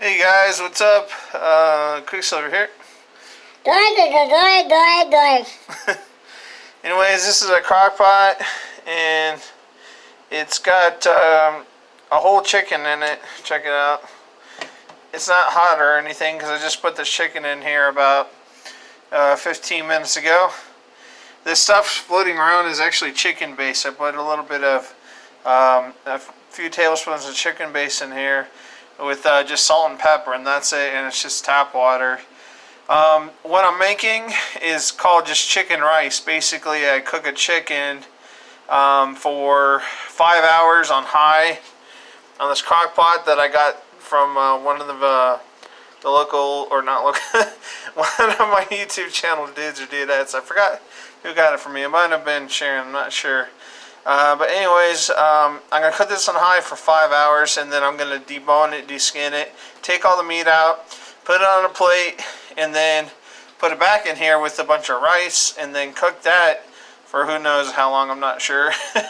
Hey guys, what's up? Quicksilver here. Anyways, this is a crock pot, and it's got a whole chicken in it. Check it out. It's not hot or anything because I just put this chicken in here about 15 minutes ago. This stuff floating around is actually chicken base. I put a little bit of a few tablespoons of chicken base in here with just salt and pepper, and that's it, and it's just tap water. What I'm making is called just chicken rice. Basically, I cook a chicken for 5 hours on high on this crock pot that I got from one of the local, or not local, one of my YouTube channel dudes or dudettes. I forgot who got it from me. It might have been Sharon, I'm not sure. But anyways, I'm going to cook this on high for 5 hours, and then I'm going to debone it, deskin it, take all the meat out, put it on a plate, and then put it back in here with a bunch of rice, and then cook that for who knows how long, I'm not sure. And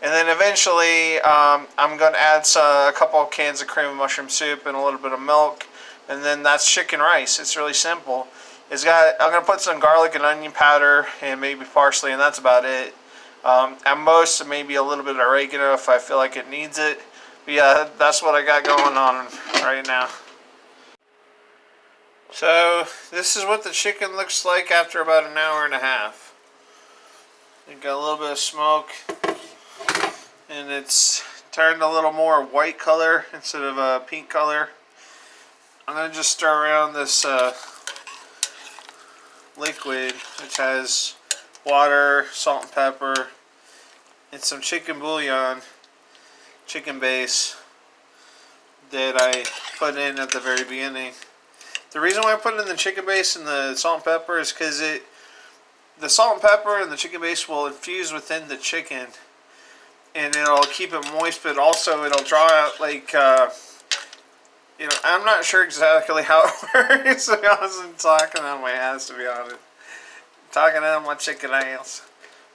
then eventually I'm going to add a couple of cans of cream of mushroom soup and a little bit of milk, and then that's chicken rice. It's really simple. I'm going to put some garlic and onion powder and maybe parsley, and that's about it. At most, maybe a little bit of oregano if I feel like it needs it. But yeah, that's what I got going on right now. So this is what the chicken looks like after about an hour and a half. It got a little bit of smoke, and it's turned a little more white color instead of a pink color. I'm going to just stir around this liquid, which has water, salt and pepper, and some chicken bouillon, chicken base, that I put in at the very beginning. The reason why I put in the chicken base and the salt and pepper is because the salt and pepper and the chicken base will infuse within the chicken, and it'll keep it moist, but also it'll draw out, like, I'm not sure exactly how it works. To be honest, I'm talking on my ass, to be honest. Talking on my chicken ass.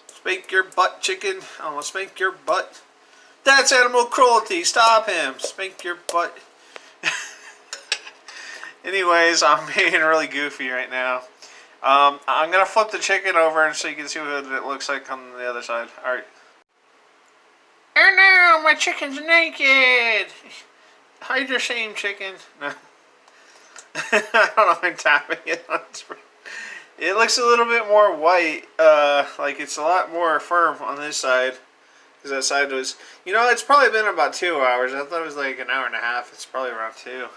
Spank your butt, chicken. I'm gonna spank your butt. That's animal cruelty. Stop him. Spank your butt. Anyways, I'm being really goofy right now. I'm gonna flip the chicken over so you can see what it looks like on the other side. Alright. Oh no, my chicken's naked. Hide your shame, chicken. No. I don't know if I'm tapping it on screen. It looks a little bit more white, like it's a lot more firm on this side, because that side was, it's probably been about 2 hours. I thought it was like an hour and a half. It's probably around 2.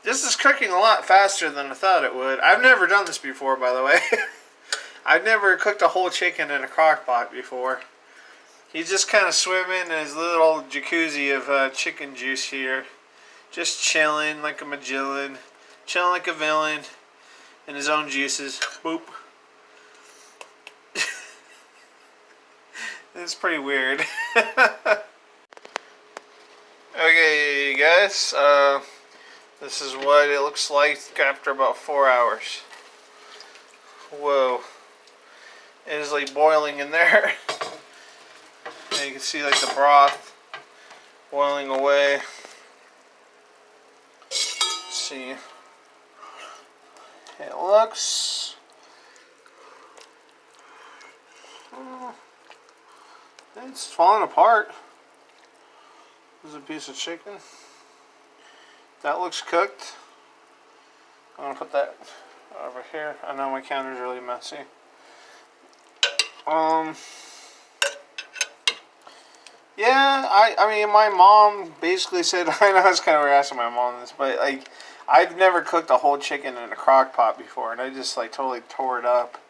This is cooking a lot faster than I thought it would. I've never done this before, by the way. I've never cooked a whole chicken in a crock pot before. He's just kind of swimming in his little jacuzzi of chicken juice here. Just chilling like a Magillan. Chilling like a villain. In his own juices. Boop. It's pretty weird. Okay, guys. This is what it looks like after about 4 hours. Whoa. It is like boiling in there. And you can see like the broth boiling away. Let's see. It looks, it's falling apart. There's a piece of chicken. That looks cooked. I'm going to put that over here. I know my counter's really messy. Yeah, I mean, my mom basically said, I know it's kind of weird asking my mom this, but like, I've never cooked a whole chicken in a crock pot before, and I just like totally tore it up.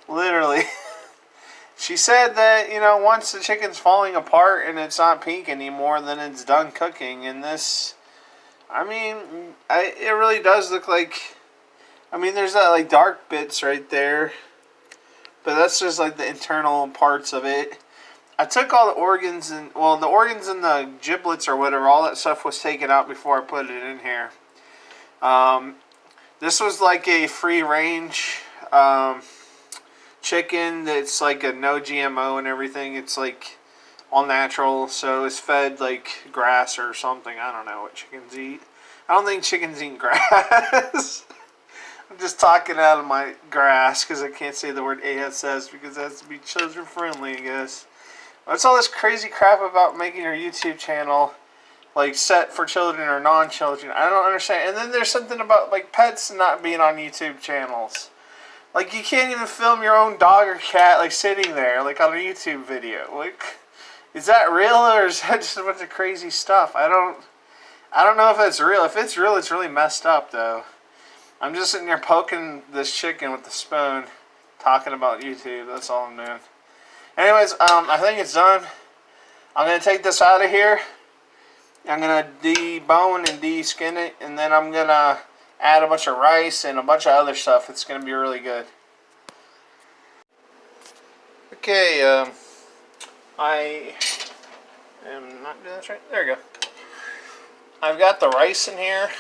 Literally. She said that, once the chicken's falling apart and it's not pink anymore, then it's done cooking. And this, I mean, it really does look like, there's that like dark bits right there, but that's just like the internal parts of it. I took all the organs and, well, the organs and the giblets or whatever, all that stuff was taken out before I put it in here. This was like a free range chicken that's like a no GMO and everything. It's like all natural, so it's fed like grass or something. I don't know what chickens eat. I don't think chickens eat grass. I'm just talking out of my grass because I can't say the word ASS because it has to be children friendly, I guess. What's all this crazy crap about making your YouTube channel like set for children or non-children? I don't understand. And then there's something about like pets not being on YouTube channels. Like you can't even film your own dog or cat like sitting there like on a YouTube video. Like, is that real or is that just a bunch of crazy stuff? I don't know if it's real. If it's real, it's really messed up though. I'm just sitting there poking this chicken with the spoon, talking about YouTube. That's all I'm doing. Anyways, I think it's done. I'm going to take this out of here. I'm going to debone and de-skin it. And then I'm going to add a bunch of rice and a bunch of other stuff. It's going to be really good. Okay, I am not doing this right. There we go. I've got the rice in here.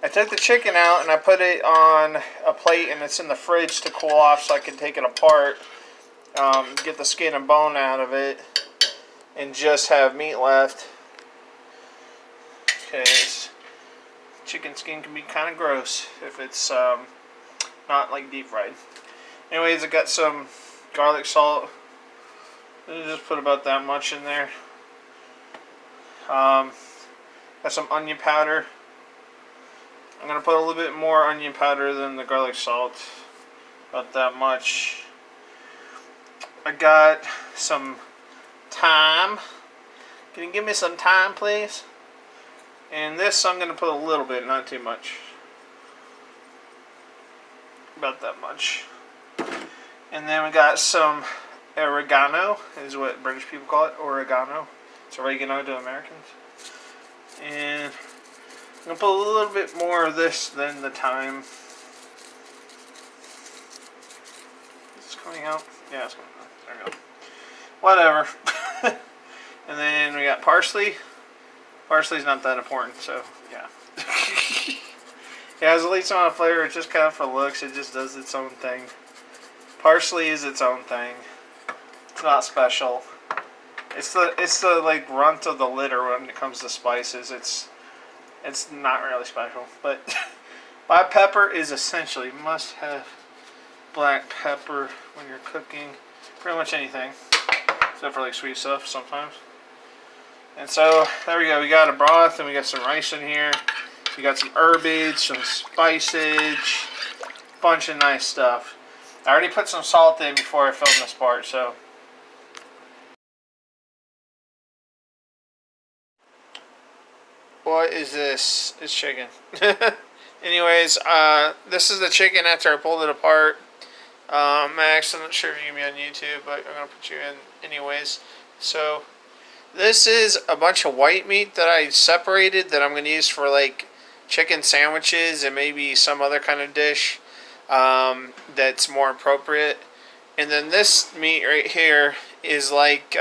I took the chicken out and I put it on a plate and it's in the fridge to cool off so I can take it apart, get the skin and bone out of it, and just have meat left. Okay, chicken skin can be kind of gross if it's not like deep fried. Anyways, I got some garlic salt. I just put about that much in there. Got some onion powder. I'm going to put a little bit more onion powder than the garlic salt. About that much. I got some thyme. Can you give me some thyme, please? And this I'm going to put a little bit, not too much. About that much. And then we got some oregano, is what British people call it, oregano. It's oregano to Americans. And I'm going to put a little bit more of this than the thyme. Is this coming out? Yeah, it's coming out. There we go. Whatever. And then we got parsley. Parsley's not that important, so yeah. It has at least amount of flavor. It's just kind of for looks. It just does its own thing. Parsley is its own thing. It's not special. It's the like runt of the litter when it comes to spices. It's not really special, but black pepper is essentially must have black pepper when you're cooking pretty much anything, except for like sweet stuff sometimes. And so there we go. We got a broth and we got some rice in here. We got some herbage, some spicage, bunch of nice stuff. I already put some salt in before I filmed this part, so. What is this? It's chicken. Anyways, this is the chicken after I pulled it apart. Max, I'm not sure if you can be on YouTube, but I'm going to put you in anyways. So, this is a bunch of white meat that I separated that I'm going to use for like chicken sandwiches and maybe some other kind of dish that's more appropriate. And then this meat right here is like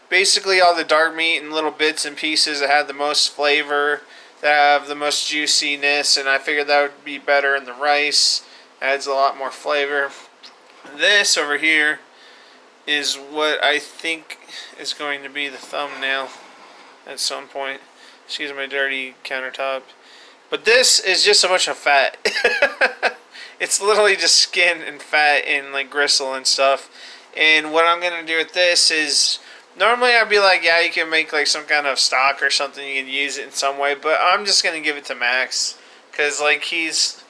basically all the dark meat and little bits and pieces that have the most flavor, that have the most juiciness, and I figured that would be better in the rice. Adds a lot more flavor. This over here is what I think is going to be the thumbnail at some point. Excuse my dirty countertop. But this is just a bunch of fat. It's literally just skin and fat and like gristle and stuff. And what I'm going to do with this is, normally I'd be like, yeah, you can make like some kind of stock or something, you can use it in some way, but I'm just going to give it to Max, because like he's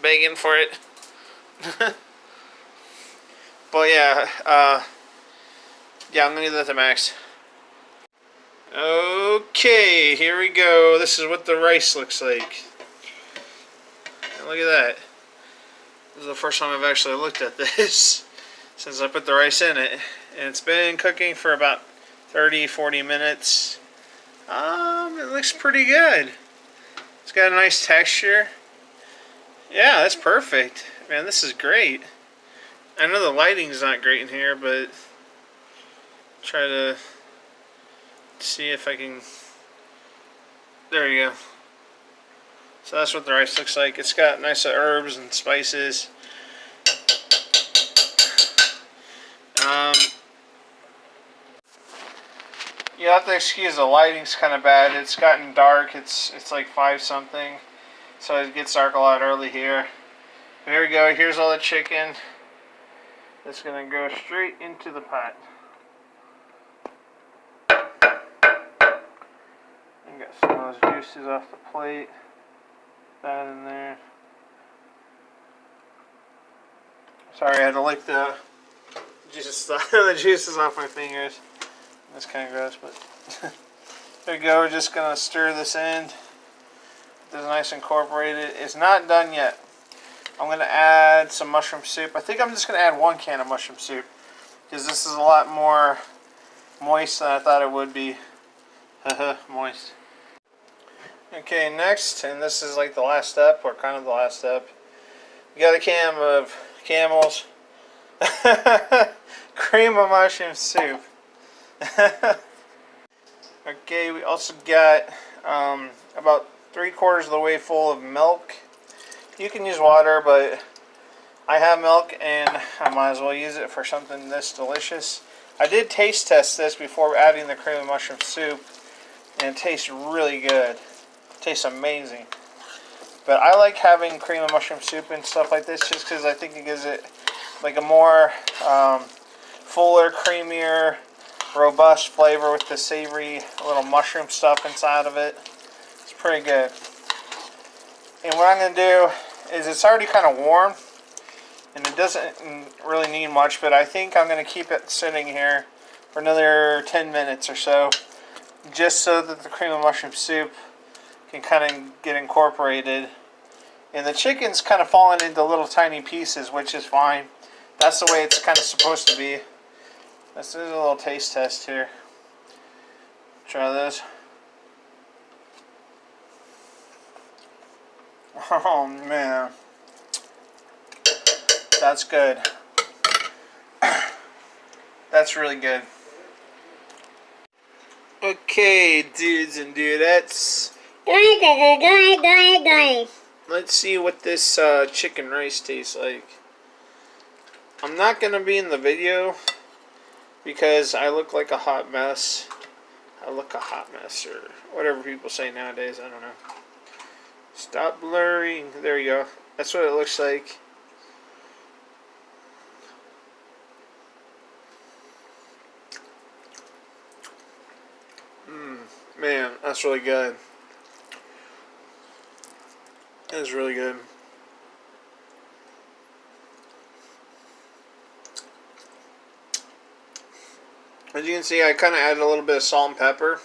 begging for it. But yeah, I'm going to give that to Max. Okay, here we go. This is what the rice looks like. And look at that. This is the first time I've actually looked at this since I put the rice in it. And it's been cooking for about 30-40 minutes. It looks pretty good. It's got a nice texture. Yeah, that's perfect. Man, this is great. I know the lighting's not great in here, but try to see if I can. There you go. So that's what the rice looks like. It's got nice herbs and spices. You have to excuse the lighting's kind of bad. It's gotten dark. It's like 5 something, so it gets dark a lot early here. But here we go. Here's all the chicken. It's gonna go straight into the pot. And got some of those juices off the plate. That in there. Sorry, I had to lick the juices off my fingers. That's kind of gross, but there we go. We're just gonna stir this in. This is nice and incorporated. It's not done yet. I'm gonna add some mushroom soup. I think I'm just gonna add 1 can of mushroom soup because this is a lot more moist than I thought it would be. Moist. Okay, next, and this is like the last step, or kind of the last step. You got a can of Camel's cream of mushroom soup. Okay, we also got about 3/4 of the way full of milk. You can use water, but I have milk and I might as well use it for something this delicious. I did taste test this before adding the cream of mushroom soup, and it tastes really good. It tastes amazing. But I like having cream of mushroom soup and stuff like this just because I think it gives it like a more fuller, creamier, robust flavor with the savory little mushroom stuff inside of it. It's pretty good. And what I'm going to do is, it's already kind of warm and it doesn't really need much, but I think I'm going to keep it sitting here for another 10 minutes or so, just so that the cream of mushroom soup can kind of get incorporated. And the chicken's kind of falling into little tiny pieces, which is fine. That's the way it's kind of supposed to be. Let's do a little taste test here. Try this. Oh man, that's good. That's really good. Okay, dudes and dudettes. Let's see what this chicken rice tastes like. I'm not going to be in the video because I look like a hot mess. I look a hot mess, or whatever people say nowadays, I don't know. Stop blurring. There you go. That's what it looks like. Man, that's really good. That's really good. As you can see, I kind of added a little bit of salt and pepper.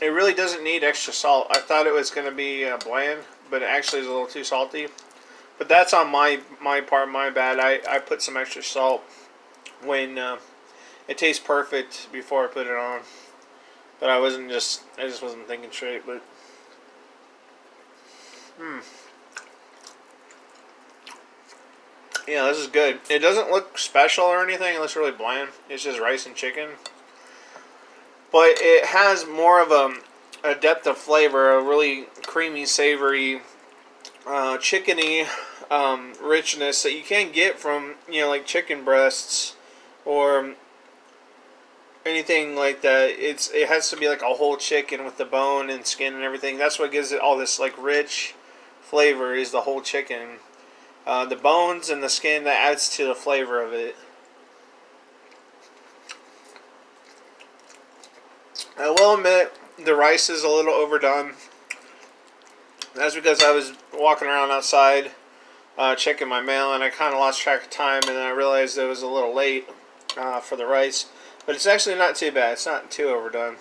It really doesn't need extra salt. I thought it was going to be bland, but it actually is a little too salty. But that's on my part, my bad. I put some extra salt when it tastes perfect before I put it on. But I just wasn't thinking straight. But yeah, this is good. It doesn't look special or anything. It looks really bland. It's just rice and chicken. But it has more of a depth of flavor, a really creamy, savory, chickeny richness that you can't get from, like chicken breasts or anything like that. It has to be like a whole chicken with the bone and skin and everything. That's what gives it all this like rich flavor, is the whole chicken. The bones and the skin, that adds to the flavor of it. I will admit, the rice is a little overdone. That's because I was walking around outside checking my mail, and I kind of lost track of time, and then I realized it was a little late for the rice. But it's actually not too bad. It's not too overdone.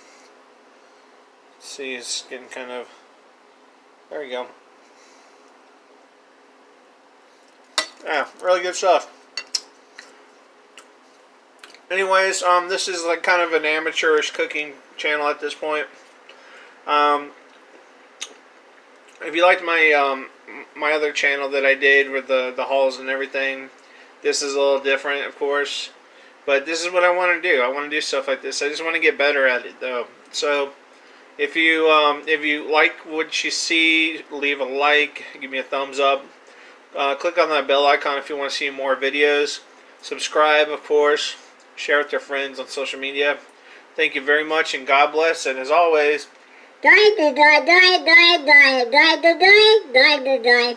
See, it's getting kind of... There we go. Yeah, really good stuff. Anyways, this is like kind of an amateurish cooking channel at this point. If you liked my my other channel that I did with the hauls and everything, this is a little different, of course. But this is what I want to do. I want to do stuff like this. I just want to get better at it, though. So, if you like what you see, leave a like, give me a thumbs up. Click on that bell icon if you want to see more videos. Subscribe, of course. Share with your friends on social media. Thank you very much, and God bless. And as always, die.